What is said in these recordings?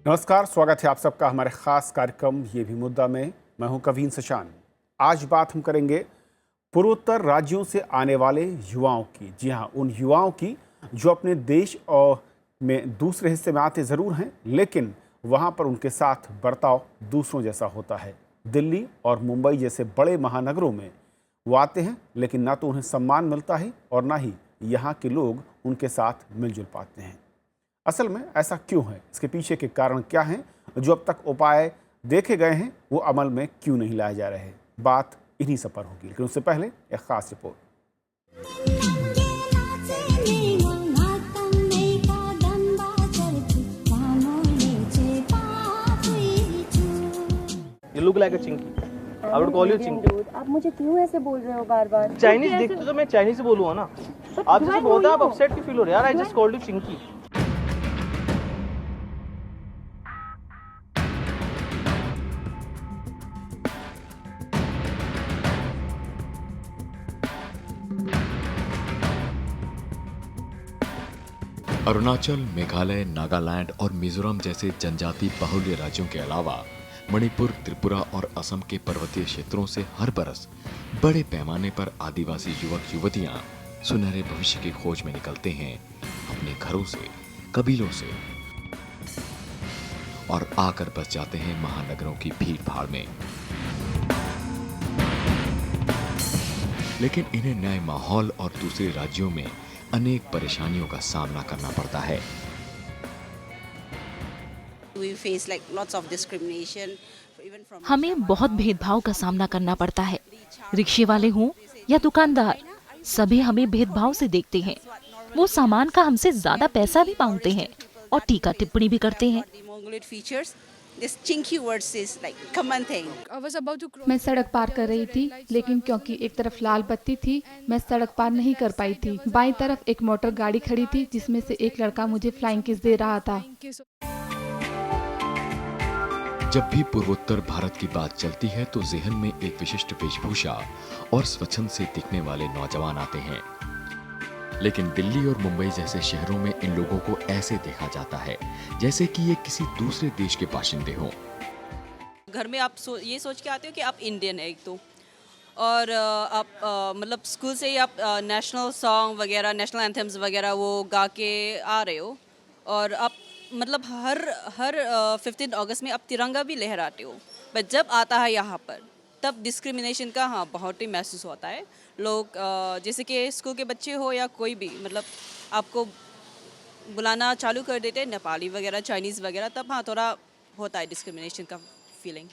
नमस्कार, स्वागत है आप सबका हमारे खास कार्यक्रम ये भी मुद्दा में। मैं हूं कवीन सशान। आज बात हम करेंगे पूर्वोत्तर राज्यों से आने वाले युवाओं की। जी हां, उन युवाओं की जो अपने देश और में दूसरे हिस्से में आते ज़रूर हैं, लेकिन वहां पर उनके साथ बर्ताव दूसरों जैसा होता है। दिल्ली और मुंबई जैसे बड़े महानगरों में वो आते हैं, लेकिन ना तो उन्हें सम्मान मिलता है और ना ही यहाँ के लोग उनके साथ मिलजुल पाते हैं। असल में ऐसा क्यों है, इसके पीछे के कारण क्या हैं, जो अब तक उपाय देखे गए हैं वो अमल में क्यों नहीं लाए जा रहे? बात इन्हीं सब पर होगी, लेकिन उससे पहले एक खास report. You look like a chinky. I would call you chinky. आप मुझे क्यों ऐसे बोल रहे हो बार बार? चाइनीज देखते तो मैं चाइनीज बोलूँगा ना। आप जैसे बोलते हैं आप अपसेट क्यों फील हो रहे हैं यार? I just called you chinky. Arunachal, Meghalaya, Nagaland और मिजोरम जैसे जनजाति बहुल्य राज्यों के अलावा मणिपुर, त्रिपुरा और असम के पर्वतीय क्षेत्रों से हर बरस बड़े पैमाने पर आदिवासी युवक युवतियां सुनहरे भविष्य की खोज में निकलते हैं अपने घरों से, कबीलों से, और आकर बस जाते हैं महानगरों की भीड़ भाड़ में। लेकिन इन्हें नए माहौल और दूसरे राज्यों में अनेक परेशानियों का सामना करना पड़ता है। हमें बहुत भेदभाव का सामना करना पड़ता है। रिक्शे वाले हों या दुकानदार, सभी हमें भेदभाव से देखते हैं। वो सामान का हमसे ज्यादा पैसा भी मांगते हैं और टीका टिप्पणी भी करते हैं। मैं सड़क पार कर रही थी, लेकिन क्योंकि एक तरफ लाल बत्ती थी, मैं सड़क पार नहीं कर पाई थी। बाईं तरफ एक मोटर गाड़ी खड़ी थी, जिसमें से एक लड़का मुझे फ्लाइंग किस दे रहा था। जब भी पूर्वोत्तर भारत की बात चलती है तो ज़हन में एक विशिष्ट वेशभूषा और स्वच्छंद से दिखने वाले नौजवान आते हैं। लेकिन दिल्ली और मुंबई जैसे शहरों में इन लोगों को ऐसे देखा जाता है जैसे कि ये किसी दूसरे देश के बाशिंदे हों। घर में आप ये सोच के आते हो कि आप इंडियन है एक तो, और आप मतलब स्कूल से ही आप नेशनल सॉन्ग वगैरह, नेशनल एंथम्स वगैरह वो गा के आ रहे हो, और आप मतलब हर 15 अगस्त में आप तिरंगा भी लहराते हो। बट जब आता है यहाँ पर तब डिस्क्रिमिनेशन का बहुत ही महसूस होता है। लोग जैसे कि स्कूल के बच्चे हो या कोई भी, मतलब आपको बुलाना चालू कर देते हैं नेपाली वगैरह, चाइनीज़ वगैरह, तब थोड़ा होता है डिस्क्रिमिनेशन का फीलिंग।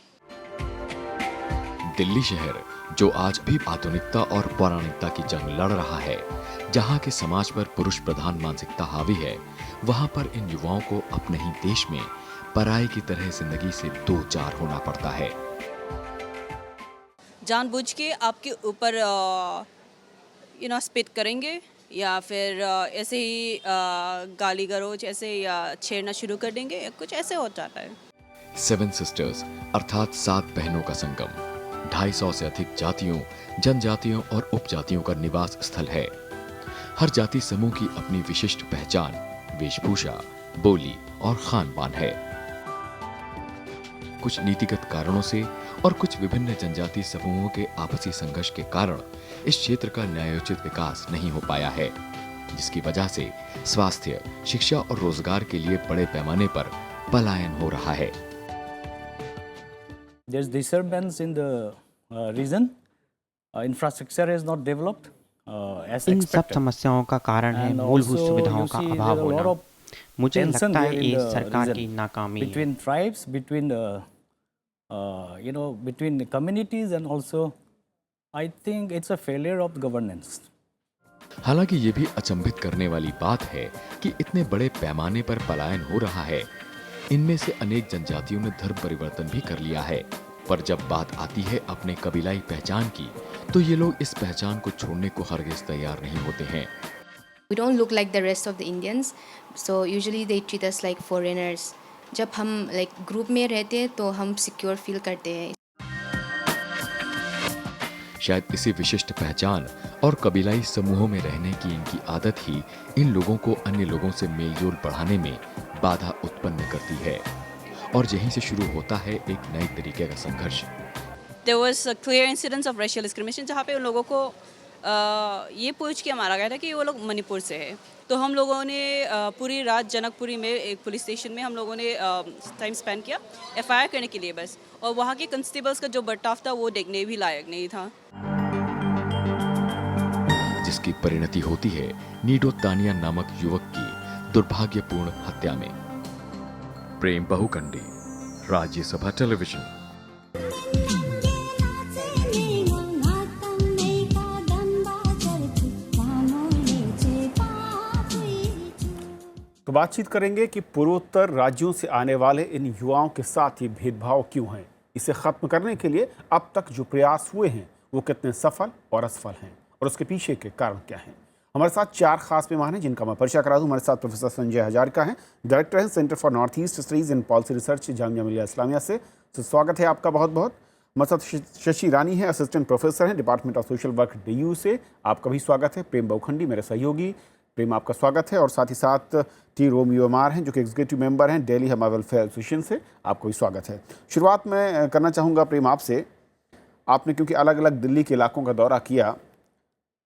दिल्ली शहर जो आज भी आधुनिकता और पौराणिकता की जंग लड़ रहा है, जहाँ के समाज पर पुरुष प्रधान मानसिकता हावी है, वहाँ पर इन युवाओं को अपने ही देश में पराये की तरह जिंदगी से दो चार होना पड़ता है। जानबूझ के आपके ऊपर स्पिट करेंगे या फिर ऐसे ही गाली गलौज ऐसे या छेड़ना शुरू कर देंगे, कुछ ऐसे हो जाता है। 7 सिस्टर्स अर्थात 7 बहनों का संगम 250 से अधिक जातियों, जनजातियों और उपजातियों का निवास स्थल है। हर जाति समूह की अपनी विशिष्ट पहचान, वेशभूषा, बोली और खान पान है। कुछ नीतिगत कारणों से और कुछ विभिन्न जनजाति समूहों के आपसी संघर्ष के कारण इस क्षेत्र का न्यायोचित विकास नहीं हो पाया है, जिसकी वजह से स्वास्थ्य, शिक्षा और रोजगार के लिए बड़े पैमाने पर पलायन हो रहा है। There's disturbance in the region. Infrastructure is not developed as इन सब expected. समस्याओं का कारण है मूलभूत सुविधाओं का अभाव होना। मुझे लगता है ये सरकार की नाकामी है। Between tribes, between the communities, and also I think it's a failure of governance. हालांकि ये भी अचंभित करने वाली बात है कि इतने बड़े पैमाने पर पलायन हो रहा है। इनमें से अनेक जनजातियों ने धर्म परिवर्तन भी कर लिया है, पर जब बात आती है अपने कबीलाई पहचान की, तो ये लोग इस पहचान को छोड़ने को हरगिज तैयार नहीं होते हैं। We don't look like the rest of the Indians, so usually they treat us like foreigners. जब हम ग्रुप में रहते हैं तो हम सिक्योर फील करते हैं। शायद इसी विशिष्ट पहचान और कबीलाई समूहों में रहने की इनकी आदत ही इन लोगों को अन्य लोगों से मेलजोल बढ़ाने में बाधा उत्पन्न करती है। और यहीं से शुरू होता है एक नए तरीके का संघर्ष। There was a clear incidence of racial discrimination जहाँ पे उन लोगों को ये पूछ के मारा गया था कि वो लोग मणिपुर से है। तो हम लोगों ने पूरी रात जनकपुरी में एक पुलिस स्टेशन में हम लोगों ने टाइम स्पेंड किया FIR करने के लिए बस, और वहाँ के कंस्टेबल्स का जो बर्ताव था वो देखने भी लायक नहीं था। जिसकी परिणति होती है नीडो तानिया नामक युवक की दुर्भाग्यपूर्ण हत्या में। प्रेम बहुखंडी, राज्यसभा टेलीविजन। तो बातचीत करेंगे कि पूर्वोत्तर राज्यों से आने वाले इन युवाओं के साथ ये भेदभाव क्यों है, इसे खत्म करने के लिए अब तक जो प्रयास हुए हैं वो कितने सफल और असफल हैं, और उसके पीछे के कारण क्या हैं। हमारे साथ 4 खास मेहमान हैं जिनका मैं परिचय करा दूं। हमारे साथ प्रोफेसर संजय हजारिका हैं, डायरेक्टर हैं centre for north east studies and policy research, Jamia Millia Islamia से। तो स्वागत है आपका बहुत बहुत। हमारे साथ शशि रानी है, असिस्टेंट प्रोफेसर हैं department of social work DU से, आपका भी स्वागत है। प्रेम बहुखंडी मेरे सहयोगी, प्रेम आपका स्वागत है। और साथ ही साथ टी रोमियो अमार हैं जो कि एग्जीक्यूटिव मेंबर हैं दिल्ली हमा वेलफेयर एसोसिएशन से, आपको भी स्वागत है। शुरुआत में करना चाहूँगा प्रेम आपसे, आपने क्योंकि अलग अलग दिल्ली के इलाकों का दौरा किया,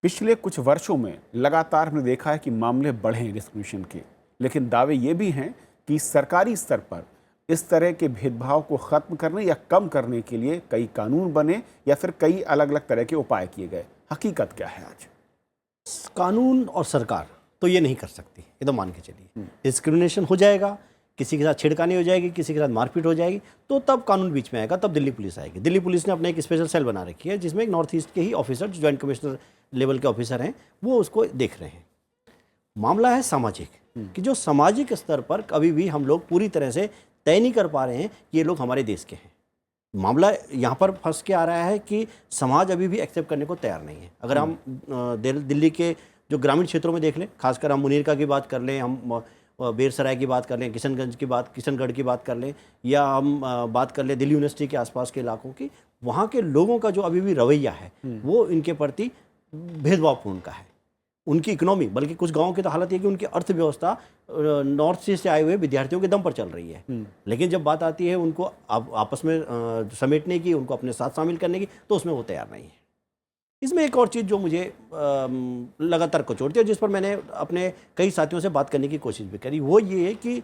पिछले कुछ वर्षों में लगातार हमने देखा है कि मामले बढ़े हैं डिस्क्रिमिनेशन के, लेकिन दावे ये भी हैं कि सरकारी स्तर पर इस तरह के भेदभाव को ख़त्म करने या कम करने के लिए कई कानून बने या फिर कई अलग अलग तरह के उपाय किए गए। हकीकत क्या है आज? कानून और सरकार तो ये नहीं कर सकती, ये तो मान के चलिए। डिस्क्रिमिनेशन हो जाएगा, किसी के साथ छेड़खानी हो जाएगी, किसी के साथ मारपीट हो जाएगी, तो तब कानून बीच में आएगा, तब दिल्ली पुलिस आएगी। दिल्ली पुलिस ने अपने एक स्पेशल सेल बना रखी है जिसमें एक नॉर्थ ईस्ट के ही ऑफिसर, जो ज्वाइंट कमिश्नर लेवल के ऑफिसर हैं, वो उसको देख रहे हैं। मामला है सामाजिक, कि जो सामाजिक स्तर पर कभी भी हम लोग पूरी तरह से तय नहीं कर पा रहे हैं कि ये लोग हमारे देश के हैं। मामला यहाँ पर फंस के आ रहा है कि समाज अभी भी एक्सेप्ट करने को तैयार नहीं है। अगर हम दिल्ली के जो ग्रामीण क्षेत्रों में देख लें, खासकर हम मुनीरका की बात कर लें, हम बेरसराय की बात कर लें, किशनगढ़ की बात कर लें, या हम बात कर लें दिल्ली यूनिवर्सिटी के आसपास के इलाकों की, वहाँ के लोगों का जो अभी भी रवैया है वो इनके प्रति भेदभावपूर्ण का है। उनकी इकोनॉमी, बल्कि कुछ गाँव की तो हालत है कि उनकी अर्थव्यवस्था नॉर्थ ईस्ट से आए हुए विद्यार्थियों के दम पर चल रही है। लेकिन जब बात आती है उनको आपस में समेटने की, उनको अपने साथ शामिल करने की, तो उसमें वो तैयार नहीं है। इसमें एक और चीज़ जो मुझे लगातार कचोटती है, जिस पर मैंने अपने कई साथियों से बात करने की कोशिश भी करी, वो ये है कि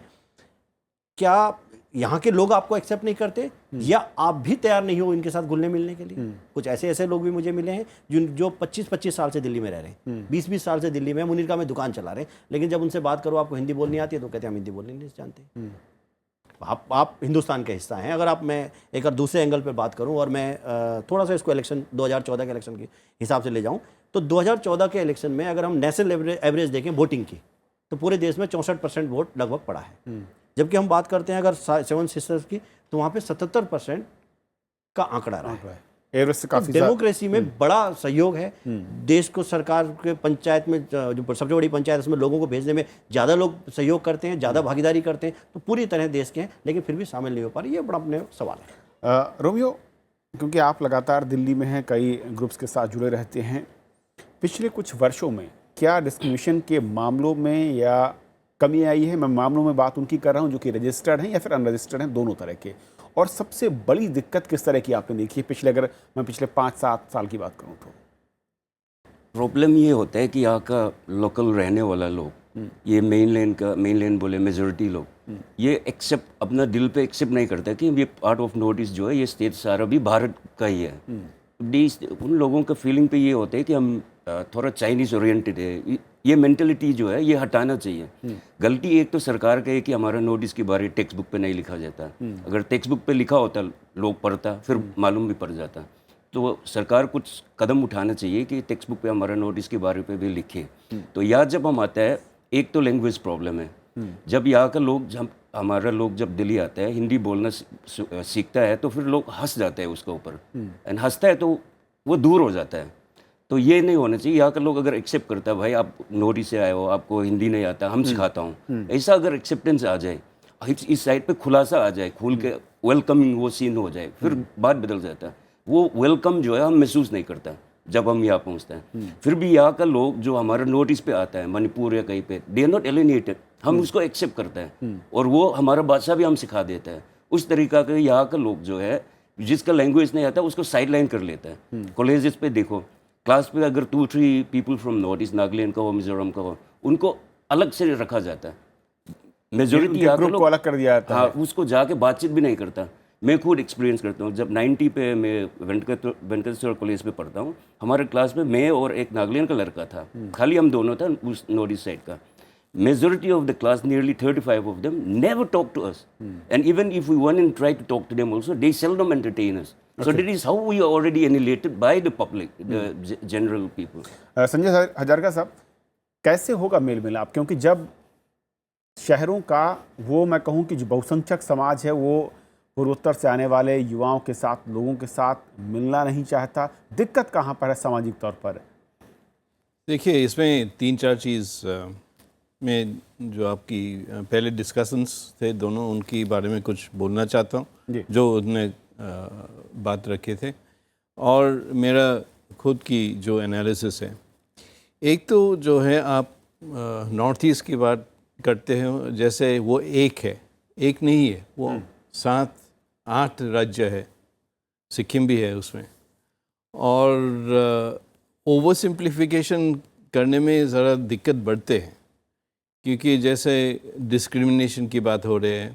क्या यहाँ के लोग आपको एक्सेप्ट नहीं करते, या आप भी तैयार नहीं हो इनके साथ घुलने मिलने के लिए। कुछ ऐसे लोग भी मुझे मिले हैं जो 25-25 साल से दिल्ली में रह रहे हैं, 20-20 साल से दिल्ली में मुनीरका में दुकान चला रहे हैं, लेकिन जब उनसे बात करो आपको हिंदी बोलनी आती है तो कहते हैं हम हिंदी बोलने नहीं जानते। आप हिंदुस्तान का हिस्सा हैं। अगर मैं एक और दूसरे एंगल पर बात करूं, और मैं थोड़ा सा इसको इलेक्शन 2014 के इलेक्शन के हिसाब से ले जाऊं, तो 2014 के इलेक्शन में अगर हम नेशनल एवरेज देखें वोटिंग की, तो पूरे देश में 64% वोट लगभग पड़ा है। जबकि हम बात करते हैं अगर 7 सिस्टर्स की, तो वहाँ पे 77% का आंकड़ा रहा है। एवरेज से काफी डेमोक्रेसी में बड़ा सहयोग है। देश को सरकार के पंचायत में, जो सबसे बड़ी पंचायत, उसमें लोगों को भेजने में ज़्यादा लोग सहयोग करते हैं, ज़्यादा भागीदारी करते हैं, तो पूरी तरह देश के हैं, लेकिन फिर भी शामिल नहीं हो पा रही। ये बड़ा अपने सवाल है। रोमियो, क्योंकि आप लगातार दिल्ली में हैं, कई ग्रुप्स के साथ जुड़े रहते हैं, पिछले कुछ वर्षों में क्या डिस्क्रिमिनेशन के मामलों में या कमी आई है? मैं मामलों में बात उनकी कर रहा हूँ जो कि रजिस्टर्ड हैं या फिर अनरजिस्टर्ड हैं, दोनों तरह के। और सबसे बड़ी दिक्कत किस तरह की आपने देखी है अगर मैं पिछले 5-7 साल की बात करूँ तो? प्रॉब्लम ये होता है कि यहाँ का लोकल रहने वाला लोग, ये मेनलैंड बोले मेजॉरिटी लोग, ये एक्सेप्ट अपना दिल पे एक्सेप्ट नहीं करता कि ये पार्ट ऑफ नॉर्थ ईस्ट जो है, ये स्टेट सारा भी भारत का ही है। उन लोगों का फीलिंग पे ये होता है कि हम थोड़ा चाइनीज ओरिएंटेड है। ये मेंटलिटी जो है ये हटाना चाहिए। गलती एक तो सरकार का है कि हमारा नॉर्थ ईस्ट के बारे टेक्स्ट बुक पे नहीं लिखा जाता। अगर टेक्स्ट बुक पे लिखा होता लोग पढ़ता, फिर मालूम भी पड़ जाता। तो सरकार कुछ कदम उठाना चाहिए कि टेक्स्ट बुक पे हमारा नॉर्थ ईस्ट के बारे पे भी लिखे। तो यहाँ जब हम आता है, एक तो लैंग्वेज प्रॉब्लम है। जब यहाँ का लोग, हमारा लोग जब दिल्ली आता है, हिंदी बोलना सीखता है, तो फिर लोग हंस जाते हैं उसके ऊपर, एंड हंसता है तो वो दूर हो जाता है। तो ये नहीं होना चाहिए। यहाँ का लोग अगर एक्सेप्ट करता है, भाई आप नॉर्थ ईस्ट से आए हो, आपको हिंदी नहीं आता, हम सिखाता हूँ, ऐसा अगर एक्सेप्टेंस आ जाए, इस साइड पे खुलासा आ जाए, खुल के वेलकमिंग वो सीन हो जाए, फिर बात बदल जाता है। वो वेलकम जो है हम महसूस नहीं करता जब हम यहाँ पहुँचते हैं। फिर भी यहाँ का लोग जो हमारा नॉर्थ ईस्ट पे आता है, मणिपुर या कहीं पे, दे आर नॉट एलिनेटेड, हम उसको एक्सेप्ट करते हैं, और वो हमारा भाषा भी हम सिखा देता है। उस तरीका के यहाँ का लोग जो है, जिसका लैंग्वेज नहीं आता उसको साइड लाइन कर लेता है। कॉलेजेस पे देखो, क्लास पे अगर 2-3 people from north east, Nagaland का हो, मिजोरम का हो, उनको अलग से रखा जाता है। मेजोरिटी यहाँ के लोग को अलग कर दिया जाता है। उसको जाके बातचीत भी नहीं करता। मैं खुद एक्सपीरियंस करता हूँ, जब 90 पे मैं वेंकटेश्वर कॉलेज पे पढ़ता हूँ, हमारे क्लास में मैं और एक नागालैंड का लड़का था, खाली हम दोनों था उस नॉर्थ ईस्ट साइड का। Majority of the class, nearly 35 of them, never talk to us. And even if we went and tried to talk to them also, they seldom entertain us. So that is how we are already annihilated by the public, the general people. Sanjay Hazarika साहब, कैसे होगा mail मिलाप? क्योंकि जब शहरों का वो मैं कहूँ कि जो बहुसंख्यक समाज है वो पूर्वोत्तर से आने वाले युवाओं के साथ, लोगों के साथ मिलना नहीं चाहता, दिक्कत कहाँ पर है सामाजिक तौर पर? देखिए, इसमें 3-4 चीज़ में जो आपकी पहले डिस्कशंस थे दोनों, उनकी बारे में कुछ बोलना चाहता हूँ जो उन्होंने बात रखे थे, और मेरा खुद की जो एनालिसिस है। एक तो जो है, आप नॉर्थ ईस्ट की बात करते हो, जैसे वो एक है, एक नहीं है, वो 7-8 राज्य है, सिक्किम भी है उसमें, और ओवर सिंप्लीफिकेशन करने में ज़रा दिक्कत बढ़ते हैं, क्योंकि जैसे डिस्क्रिमिनेशन की बात हो रही है,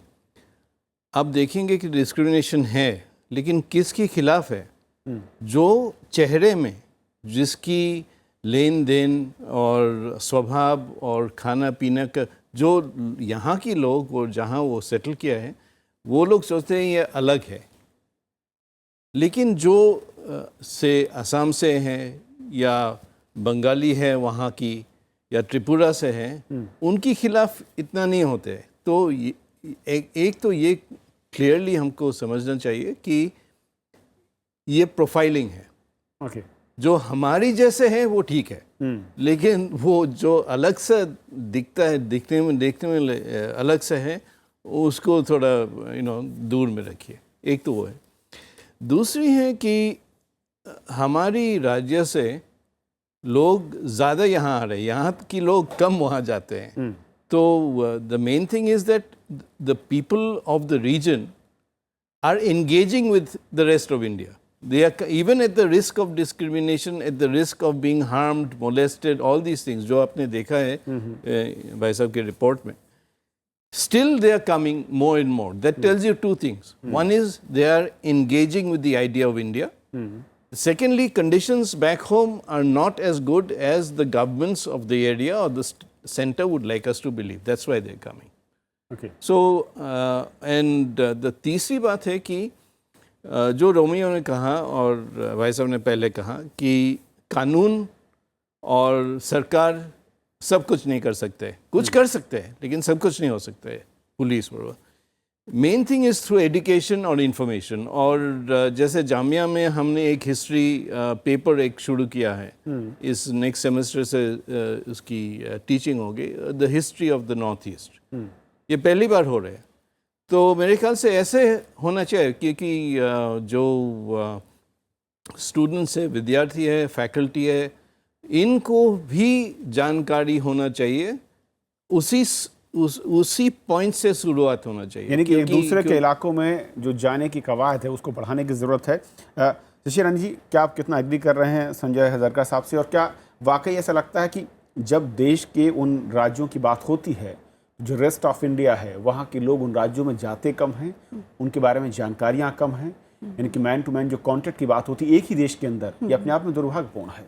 आप देखेंगे कि डिस्क्रिमिनेशन है, लेकिन किसके खिलाफ है? जो चेहरे में, जिसकी लेन देन और स्वभाव और खाना पीना का, जो यहाँ के लोग और जहाँ वो सेटल किया है, वो लोग सोचते हैं ये अलग है। लेकिन जो से असम से हैं या बंगाली है वहाँ की, या त्रिपुरा से हैं, उनके खिलाफ इतना नहीं होते। तो एक तो ये क्लियरली हमको समझना चाहिए कि ये प्रोफाइलिंग है। जो हमारी जैसे है वो ठीक है, लेकिन वो जो अलग से दिखता है, देखने में अलग से है, उसको थोड़ा दूर में रखिए। एक तो वो है। दूसरी है कि हमारी राज्य से लोग ज़्यादा यहाँ आ रहे हैं, यहाँ की लोग कम वहाँ जाते हैं। तो the main thing is that the people of the region are engaging with the rest of India. They are even at the risk of discrimination, at the risk of being harmed, molested, all these things जो आपने देखा है भाई साहब के report में, still they are coming more and more. That tells you two things. One is they are engaging with the idea of India. Secondly, conditions back home are not as good as the governments of the area or the center would like us to believe. That's why they are coming. Okay. So and the तीसरी बात है कि जो Romeo ने कहा और भाई साहब ने पहले कहा कि कानून और सरकार सब कुछ नहीं कर सकते, कुछ कर सकते हैं लेकिन सब कुछ नहीं हो सकता है। पुलिस वगैरह, main thing is through education और इन्फॉर्मेशन। और जैसे जामिया में हमने एक हिस्ट्री पेपर एक शुरू किया है, इस नेक्स्ट सेमेस्टर से उसकी टीचिंग होगी, the history of the north east. ये पहली बार हो रहा है। तो मेरे ख्याल से ऐसे होना चाहिए, क्योंकि जो स्टूडेंट्स है, विद्यार्थी है, फैकल्टी है, इनको भी जानकारी होना चाहिए। उसी पॉइंट से शुरुआत होना चाहिए, यानी कि एक दूसरे के इलाकों में जो जाने की कवायद है उसको बढ़ाने की ज़रूरत है। शशि रानी जी, क्या आप कितना एग्री कर रहे हैं संजय हजारिका साहब से, और क्या वाकई ऐसा लगता है कि जब देश के उन राज्यों की बात होती है, जो रेस्ट ऑफ इंडिया है, वहाँ के लोग उन राज्यों में जाते कम हैं, उनके बारे में जानकारियाँ कम हैं, यानी कि मैन टू मैन जो कॉन्टेक्ट की बात होती है एक ही देश के अंदर, ये अपने आप में दुर्भाग्यपूर्ण है?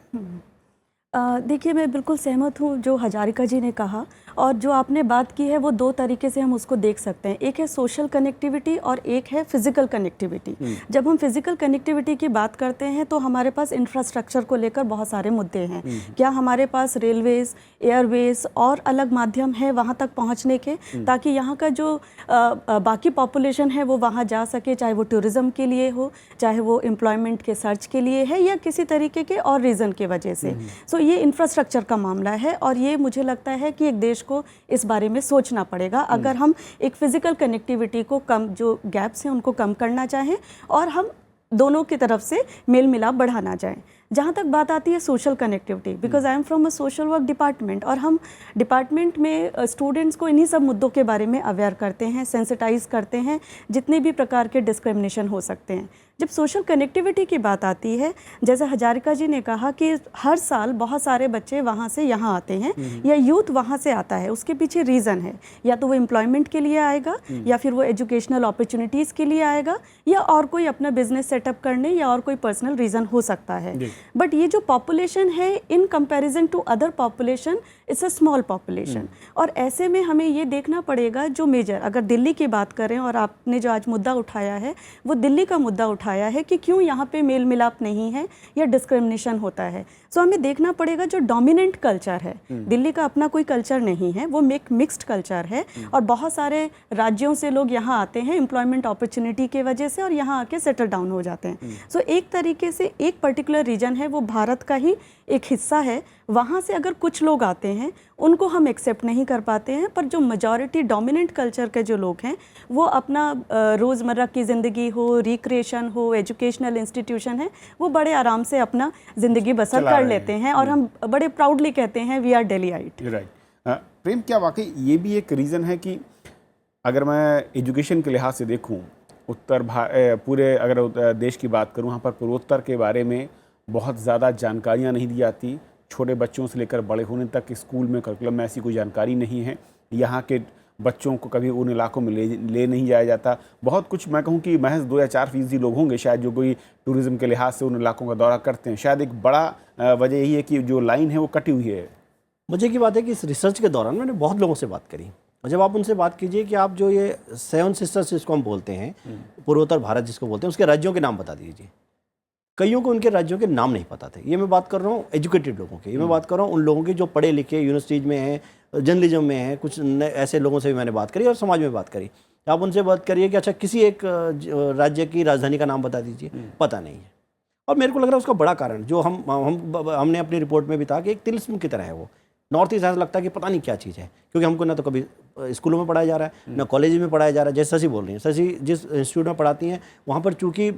देखिए, मैं बिल्कुल सहमत हूँ जो हजारिका जी ने कहा, और जो आपने बात की है वो दो तरीके से हम उसको देख सकते हैं। एक है सोशल कनेक्टिविटी और एक है फिज़िकल कनेक्टिविटी। जब हम फिज़िकल कनेक्टिविटी की बात करते हैं तो हमारे पास इंफ्रास्ट्रक्चर को लेकर बहुत सारे मुद्दे हैं। क्या हमारे पास रेलवेज़, एयरवेज़ और अलग माध्यम है वहाँ तक पहुँचने के, ताकि यहाँ का जो बाकी पॉपुलेशन है वो वहाँ जा सके, चाहे वो टूरिज़्म के लिए हो, चाहे वो एम्प्लॉयमेंट के सर्च के लिए है, या किसी तरीके के और रीज़न की वजह से। सो ये इंफ्रास्ट्रक्चर का मामला है, और ये मुझे लगता है कि एक देश को इस बारे में सोचना पड़ेगा अगर हम एक फिजिकल कनेक्टिविटी को कम, जो गैप्स हैं उनको कम करना चाहें और हम दोनों की तरफ से मेल मिलाप बढ़ाना चाहें। जहाँ तक बात आती है social connectivity, because I am from a social work department, और हम डिपार्टमेंट में स्टूडेंट्स को इन्हीं सब मुद्दों के बारे में अवेयर करते हैं, सेंसिटाइज करते हैं, जितने भी प्रकार के डिस्क्रिमिनेशन हो सकते हैं। जब सोशल कनेक्टिविटी की बात आती है, जैसे हजारिका जी ने कहा कि हर साल बहुत सारे बच्चे वहाँ से यहाँ आते हैं या यूथ वहाँ से आता है, उसके पीछे रीज़न है, या तो वो एम्प्लॉयमेंट के लिए आएगा या फिर वो एजुकेशनल अपॉर्चुनिटीज़ के लिए आएगा, या और कोई अपना बिजनेस सेटअप करने, या और कोई पर्सनल रीज़न हो सकता है। बट ये जो पॉपुलेशन है in comparison to other population, it's a small population. और ऐसे में हमें ये देखना पड़ेगा, जो मेजर, अगर दिल्ली की बात करें, और आपने जो आज मुद्दा उठाया है वो दिल्ली का मुद्दा उठाया है कि क्यों यहाँ पे मेल मिलाप नहीं है या डिस्क्रिमिनेशन होता है। सो हमें देखना पड़ेगा जो डोमिनेंट कल्चर है, दिल्ली का अपना कोई कल्चर नहीं है, वो मिक्स्ड कल्चर है, और बहुत सारे राज्यों से लोग यहाँ आते हैं एम्प्लॉयमेंट अपॉर्चुनिटी की वजह से, और यहाँ आके सेटल डाउन हो जाते हैं। सो एक तरीके से एक पर्टिकुलर रीजन है, वो भारत का ही एक हिस्सा है, वहाँ से अगर कुछ लोग आते हैं उनको हम एक्सेप्ट नहीं कर पाते हैं, पर जो मेजॉरिटी डोमिनेंट कल्चर के जो लोग हैं वो अपना रोज़मर्रा की ज़िंदगी हो, रिक्रिएशन हो, एजुकेशनल इंस्टीट्यूशन है, वो बड़े आराम से अपना ज़िंदगी बसर कर लेते हैं, और हम बड़े प्राउडली कहते हैं वी आर डेलीआइट। राइट। प्रेम, क्या वाकई ये भी एक रीज़न है कि अगर मैं एजुकेशन के लिहाज से देखूं, पूरे अगर देश की बात करूं, वहाँ पर पूर्वोत्तर के बारे में बहुत ज़्यादा जानकारियाँ नहीं दी जाती, छोटे बच्चों से लेकर बड़े होने तक स्कूल में, करिकुलम में ऐसी कोई जानकारी नहीं है, यहाँ के बच्चों को कभी उन इलाकों में ले नहीं जाया जाता। बहुत कुछ, मैं कहूँ कि महज 2 या 4% लोग होंगे शायद जो कोई टूरिज़्म के लिहाज से उन इलाकों का दौरा करते हैं। शायद एक बड़ा वजह यही है कि जो लाइन है वो कटी हुई है। मुझे की बात है कि इस रिसर्च के दौरान मैंने बहुत लोगों से बात करी, और जब आप उनसे बात कीजिए कि आप जो ये 7 सिस्टर्स जिसको हम बोलते हैं, पूर्वोत्तर भारत जिसको बोलते हैं, उसके राज्यों के नाम बता दीजिए। कईयों को उनके राज्यों के नाम नहीं पता थे। ये मैं बात कर रहा हूँ एजुकेटेड लोगों के, ये मैं बात कर रहा हूँ उन लोगों की जो पढ़े लिखे यूनिवर्सिटीज़ में हैं, जर्नलिज्म में हैं, कुछ ऐसे लोगों से भी मैंने बात करी और समाज में बात करी। आप उनसे बात करिए कि अच्छा किसी एक राज्य की राजधानी का नाम बता दीजिए, पता नहीं है। और मेरे को लग रहा है उसका बड़ा कारण जो हमने अपनी रिपोर्ट में भी था कि एक तिलिस्म की तरह है वो। नॉर्थ ईस्ट ऐसा लगता है कि पता नहीं क्या चीज़ है, क्योंकि हमको ना तो कभी स्कूलों में पढ़ाया जा रहा है, ना कॉलेज में पढ़ाया जा रहा है। जैसे शशि बोल रही हैं, शशि जिस इंस्टीट्यूट में पढ़ाती हैं वहाँ पर चूँकि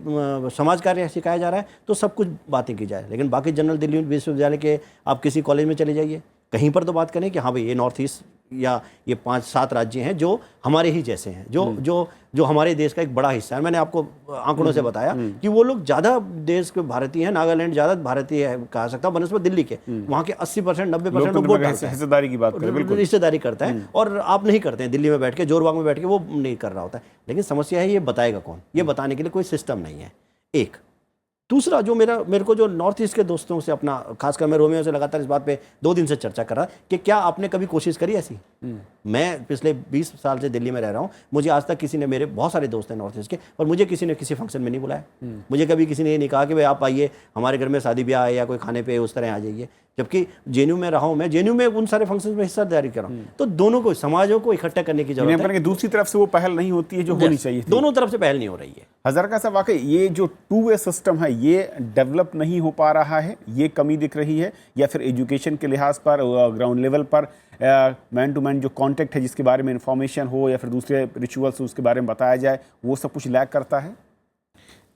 समाज कार्य सिखाया जा रहा है तो सब कुछ बातें की जाए, लेकिन बाकी जनरल दिल्ली विश्वविद्यालय के आप किसी कॉलेज में चले जाइए, कहीं पर तो बात करें कि हाँ भाई ये नॉर्थ ईस्ट या ये 5-7 राज्य हैं जो हमारे ही जैसे हैं, जो हमारे देश का एक बड़ा हिस्सा है। मैंने आपको आंकड़ों से बताया कि वो लोग ज़्यादा देश के भारतीय हैं, नागालैंड ज़्यादा भारतीय है कहा सकता हूँ बनस्पत दिल्ली के, वहाँ के 80% 90% लोग वोट डालते हैं, हिस्सेदारी की बात करें, बिल्कुल हिस्सेदारी करता है। और आप नहीं करते हैं दिल्ली में बैठ के, जोरबाग में बैठ के, वो नहीं कर रहा होता है। लेकिन समस्या है ये बताएगा कौन, ये बताने के लिए कोई सिस्टम नहीं है। एक दूसरा जो मेरे को जो नॉर्थ ईस्ट के दोस्तों से अपना, खासकर मैं रोमियो से लगातार इस बात पे 2 दिन से चर्चा कर रहा कि क्या आपने कभी कोशिश करी ऐसी। मैं पिछले 20 साल से दिल्ली में रह रहा हूँ, मुझे आज तक किसी ने, मेरे बहुत सारे दोस्त हैं नॉर्थ ईस्ट के, और मुझे किसी ने किसी फंक्शन में नहीं बुलाया। मुझे कभी किसी ने ये नहीं कहा कि भाई आप आइए हमारे घर में शादी ब्याह है या कोई खाने पे उस तरह आ जाइए। जबकि जेएनयू में रहा हूँ, मैं जेएनयू में उन सारे फंक्शन में हिस्सेदारी कर रहा हूँ। तो दोनों को, समाजों को इकट्ठा करने की जरूरत है। दूसरी तरफ से वो पहल नहीं होती है जो होनी चाहिए थी। दोनों तरफ से पहल नहीं हो रही है। हजारिका साहब, वाकई ये जो 2 वे सिस्टम है ये डेवलप नहीं हो पा रहा है, ये कमी दिख रही है, या फिर एजुकेशन के लिहाज पर ग्राउंड लेवल पर मैन टू मैन जो कांटेक्ट है जिसके बारे में इंफॉर्मेशन हो या फिर दूसरे रिचुअल्स उसके बारे में बताया जाए, वो सब कुछ लैक करता है।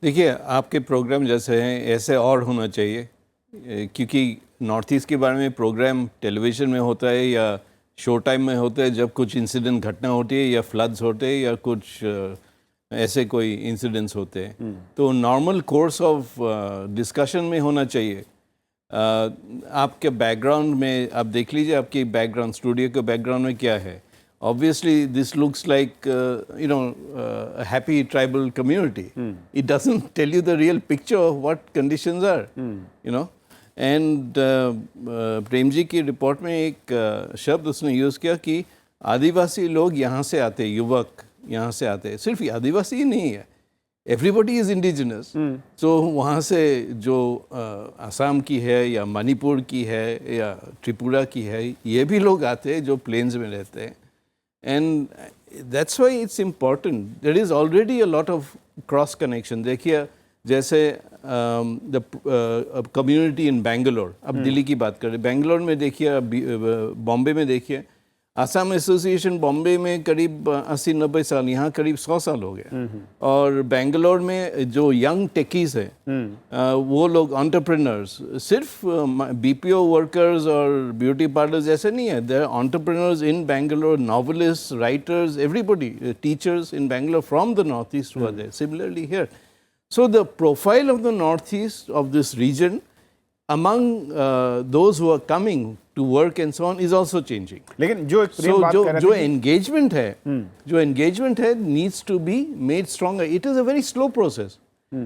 देखिए, आपके प्रोग्राम जैसे हैं ऐसे और होना चाहिए, क्योंकि नॉर्थ ईस्ट के बारे में प्रोग्राम टेलीविज़न में होता है या शो टाइम में होता है जब कुछ इंसिडेंट घटना होती है या फ्लड्स होते हैं या कुछ ऐसे कोई इंसिडेंट्स होते हैं, तो नॉर्मल कोर्स ऑफ डिस्कशन में होना चाहिए। आपके बैकग्राउंड में आप देख लीजिए, आपके बैकग्राउंड, स्टूडियो के बैकग्राउंड में क्या है। Obviously, this looks like a happy tribal community. It doesn't tell you the real picture of what conditions are, you know. And Prem ji की रिपोर्ट में एक शब्द उसने यूज़ किया कि आदिवासी लोग यहाँ से आते, युवक यहाँ से आते। सिर्फ आदिवासी ही नहीं है, एवरीबडी इज़ इंडिजिनस। सो वहाँ से जो असम की है या मणिपुर की है या त्रिपुरा की है, ये भी लोग आते हैं जो प्लेन्स में रहते हैं। And that's why it's important. There is already a lot of cross connection. देखिए, जैसे the community in Bangalore, अब दिल्ली की बात करें, बेंगलोर में देखिए, बॉम्बे में देखिए, आसाम एसोसिएशन बॉम्बे में करीब 80-90 साल, यहाँ करीब 100 साल हो गया। और बेंगलोर में जो यंग टेकीज है वो लोग एंटरप्रेन्योर्स, सिर्फ बीपीओ वर्कर्स और ब्यूटी पार्लर्स ऐसे नहीं है, there are entrepreneurs in Bangalore, novelist, writers, everybody, teachers in Bangalore from the north east where there, similarly here. So the profile of the north east of this region among those who are coming to work and so on is also changing. लेकिन जो एक प्रेम बात कर रहे जो थे engagement है, जो engagement है needs to be made stronger. It is a very slow process.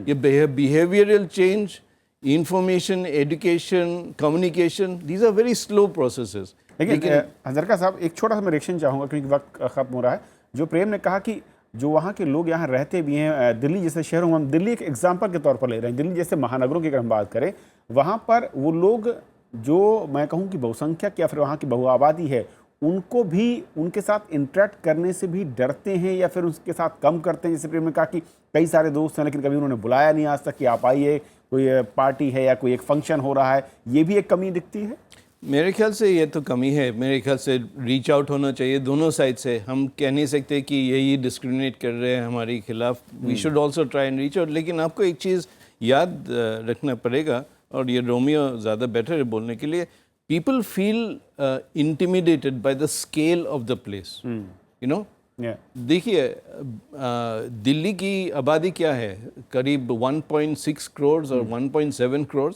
ये behavioral change, information, education, communication, these are very slow processes. लेकिन हजरका साहब एक छोटा सा मैं रिएक्शन चाहूँगा क्योंकि वक्त खत्म हो रहा है। जो प्रेम ने कहा कि जो वहाँ के लोग यहाँ रहते भी हैं, दिल्ली जैसे शहरों में, हम दिल्ली एक एग्जाम्पल के तौर पर ले रहे हैं, दिल्ली जैसे महानगरों की अगर हम बात करें, वहाँ पर वो लोग जो मैं कहूँ कि बहुसंख्यक या फिर वहाँ की बहुआबादी है, उनको भी उनके साथ इंटरेक्ट करने से भी डरते हैं या फिर उसके साथ कम करते हैं। जैसे प्रेम ने कहा कि कई सारे दोस्त हैं लेकिन कभी उन्होंने बुलाया नहीं आज तक कि आप आइए, कोई पार्टी है या कोई एक फंक्शन हो रहा है, ये भी एक कमी दिखती है। मेरे ख्याल से ये तो कमी है। मेरे ख्याल से रीच आउट होना चाहिए दोनों साइड से। हम कह नहीं सकते कि यही डिस्क्रिमिनेट कर रहे हैं हमारे खिलाफ। We should also try and reach out. लेकिन आपको एक चीज़ याद रखना पड़ेगा, और ये रोमियो ज़्यादा बेटर है बोलने के लिए, people feel intimidated by the scale of the place, you know. देखिए दिल्ली की आबादी क्या है, करीब 1.6 करोड़ और 1.7 crore.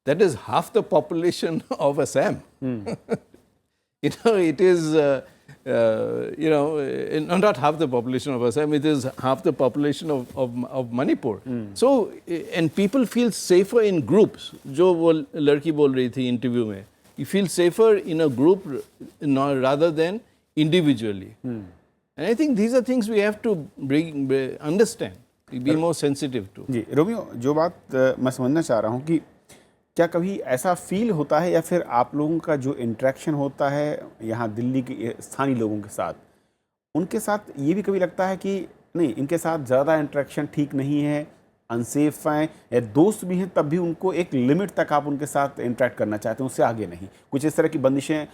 That is half the population of Assam. You know, it is, you know, not half the population of Assam, it is half the population of Manipur. So, and people feel safer in groups. जो वो लड़की बोल रही थी interview में, you feel safer in a group rather than individually. And I think these are things we have to understand, be more sensitive to. जी Romeo, जो बात मैं समझना चाह रहा हूँ कि क्या कभी ऐसा फील होता है या फिर आप लोगों का जो इंटरेक्शन होता है यहाँ दिल्ली के स्थानीय लोगों के साथ, उनके साथ ये भी कभी लगता है कि नहीं, इनके साथ ज़्यादा इंटरेक्शन ठीक नहीं है, अनसेफ हैं, या दोस्त भी हैं तब भी उनको एक लिमिट तक आप उनके साथ इंटरेक्ट करना चाहते हैं, उससे आगे नहीं? कुछ इस तरह की बंदिशें,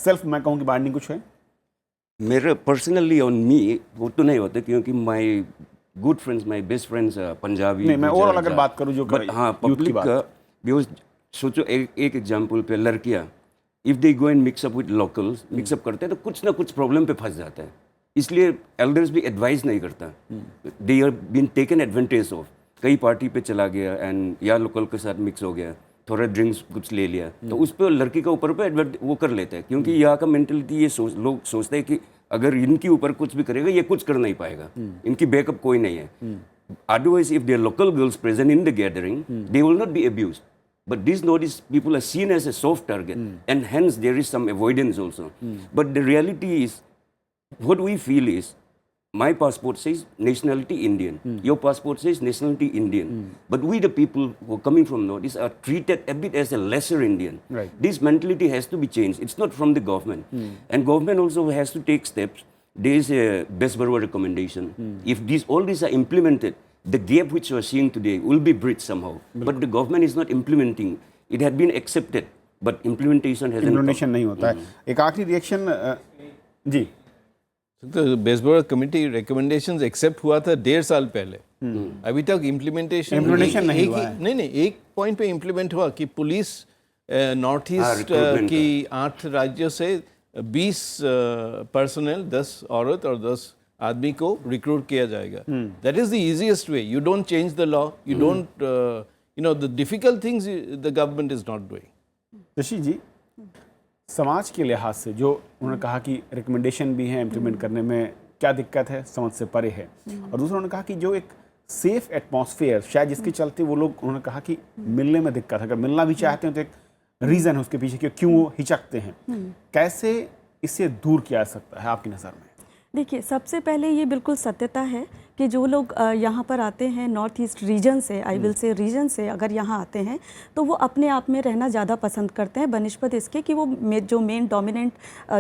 सेल्फ मैं कहूँ कि बाइंडिंग कुछ है? मेरे पर्सनली ऑन मी वो तो नहीं होते, क्योंकि my good friends, my best friends Punjabi. नहीं, मैं ओवरऑल अगर बात करूँ जो हाँ पब्लिक का, बिकॉज सोचो एक एग्जाम्पल पे लड़कियाँ, if they go and mix up with locals, mix up करते हैं तो कुछ ना कुछ प्रॉब्लम पे फंस जाता है। इसलिए एल्डर्स भी एडवाइस नहीं करता, they are been taken advantage of. कई पार्टी पे चला गया एंड या लोकल के साथ मिक्स हो गया, थोड़ा ड्रिंक्स कुछ ले लिया, तो उस पर लड़की के ऊपर पे वो कर लेते हैं, क्योंकि यहाँ का मेंटलिटी ये लोग सोचते हैं कि अगर इनके ऊपर कुछ भी करेगा ये कुछ कर नहीं पाएगा, इनकी बैकअप कोई नहीं है। Otherwise if their local girls present in the gathering, they will not be abused, but these notice people are seen as a soft target, and hence there is some avoidance also. But the reality is, what we feel is, my passport says nationality Indian, your passport says nationality Indian, but we the people who are coming from Northeast are treated a bit as a lesser Indian. Right. This mentality has to be changed. It's not from the government, and government also has to take steps. There is a best Barawa recommendation. If all these are implemented, the gap which we are seeing today will be bridged somehow. But the government is not implementing. It had been accepted, but implementation hasn't. Implementation नहीं होता है। एक आखिरी reaction जी। तो best बराबर committee recommendations accept हुआ था 1.5 साल पहले, अभी तक इम्प्लीमेंटेशन नहीं हुआ है। नहीं, एक पॉइंट पे इम्प्लीमेंट हुआ कि पुलिस नॉर्थ ईस्ट की 8 राज्यों से 20 पर्सनल, 10 औरत और 10 आदमी को रिक्रूट किया जाएगा। That is the easiest way. You don't change the law, you don't you know the difficult things the government is not doing. Rishi ji, समाज के लिहाज से जो उन्होंने कहा कि रिकमेंडेशन भी है, इम्प्लीमेंट करने में क्या दिक्कत है, समझ से परे है, और दूसरा उन्होंने कहा कि जो एक सेफ एटमॉस्फेयर शायद जिसके चलते वो लोग, उन्होंने कहा कि मिलने में दिक्कत है, अगर मिलना भी चाहते हैं तो एक रीज़न है उसके पीछे कि क्यों वो हिचकते हैं। कैसे इससे दूर किया जा सकता है आपकी नज़र में? देखिए, सबसे पहले ये बिल्कुल सत्यता है कि जो लोग यहाँ पर आते हैं नॉर्थ ईस्ट रीजन से, आई विल से रीजन से अगर यहाँ आते हैं तो वो अपने आप में रहना ज़्यादा पसंद करते हैं बनिस्बत इसके कि वो जो मेन डोमिनेंट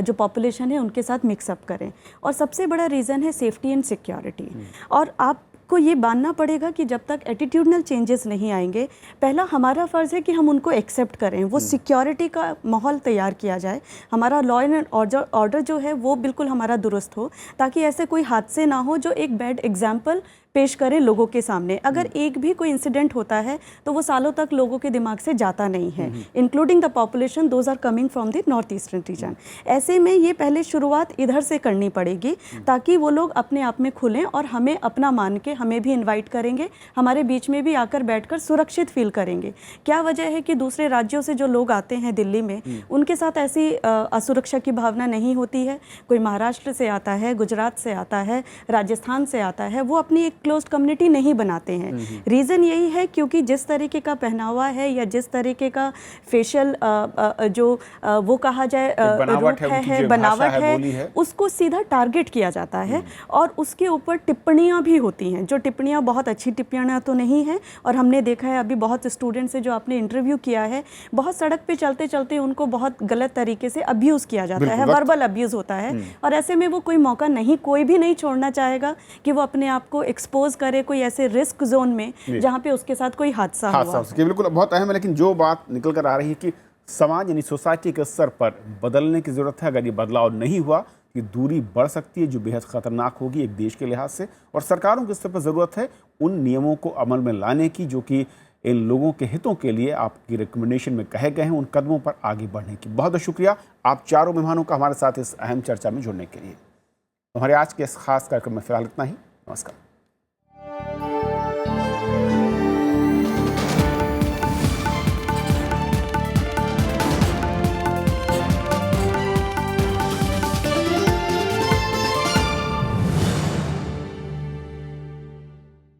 जो पॉपुलेशन है उनके साथ मिक्सअप करें। और सबसे बड़ा रीज़न है सेफ्टी एंड सिक्योरिटी। और आपको उसको ये मानना पड़ेगा कि जब तक एटीट्यूडनल चेंजेस नहीं आएंगे, पहला हमारा फ़र्ज़ है कि हम उनको एक्सेप्ट करें, वो सिक्योरिटी का माहौल तैयार किया जाए, हमारा लॉ एंड ऑर्डर जो है वो बिल्कुल हमारा दुरुस्त हो, ताकि ऐसे कोई हादसे ना हो जो एक बैड एग्जाम्पल पेश करें लोगों के सामने। अगर एक भी कोई इंसिडेंट होता है तो वो सालों तक लोगों के दिमाग से जाता नहीं है, including the population, those are coming from the north eastern region. ऐसे में ये पहले शुरुआत इधर से करनी पड़ेगी ताकि वो लोग अपने आप में खुलें और हमें अपना मान के हमें भी इनवाइट करेंगे, हमारे बीच में भी आकर बैठकर सुरक्षित फील करेंगे। क्या वजह है कि दूसरे राज्यों से जो लोग आते हैं दिल्ली में, उनके साथ ऐसी असुरक्षा की भावना नहीं होती है। कोई महाराष्ट्र से आता है, गुजरात से आता है, राजस्थान से आता है, वो अपनी एक क्लोज्ड कम्युनिटी नहीं बनाते हैं। रीज़न यही है क्योंकि जिस तरीके का पहनावा है या जिस तरीके का फेशियल जो वो कहा जाए बनावट रूप है, बनावट है, है, उसको सीधा टारगेट किया जाता है और उसके ऊपर टिप्पणियां भी होती हैं, जो टिप्पणियां बहुत अच्छी टिप्पणियां तो नहीं हैं। और हमने देखा है अभी बहुत स्टूडेंट से जो आपने इंटरव्यू किया है, बहुत सड़क पे चलते चलते उनको बहुत गलत तरीके से अब्यूज़ किया जाता है, वर्बल अब्यूज़ होता है। और ऐसे में वो कोई मौका नहीं, कोई भी नहीं छोड़ना चाहेगा कि वो अपने आप को एक्सपोज करे कोई ऐसे रिस्क जोन में जहां पे उसके साथ कोई हादसा हुआ। बिल्कुल बहुत अहम है, लेकिन जो बात निकल कर आ रही है कि समाज यानी सोसाइटी के स्तर पर बदलने की ज़रूरत है। अगर ये बदलाव नहीं हुआ, ये दूरी बढ़ सकती है जो बेहद ख़तरनाक होगी एक देश के लिहाज से। और सरकारों के स्तर पर ज़रूरत है उन नियमों को अमल में लाने की जो कि इन लोगों के हितों के लिए आपकी रिकमेंडेशन में कहे गए हैं, उन कदमों पर आगे बढ़ने की। बहुत बहुत शुक्रिया आप चारों मेहमानों का हमारे साथ इस अहम चर्चा में जुड़ने के लिए। हमारे आज के इस खास कार्यक्रम में फिलहाल इतना ही। नमस्कार।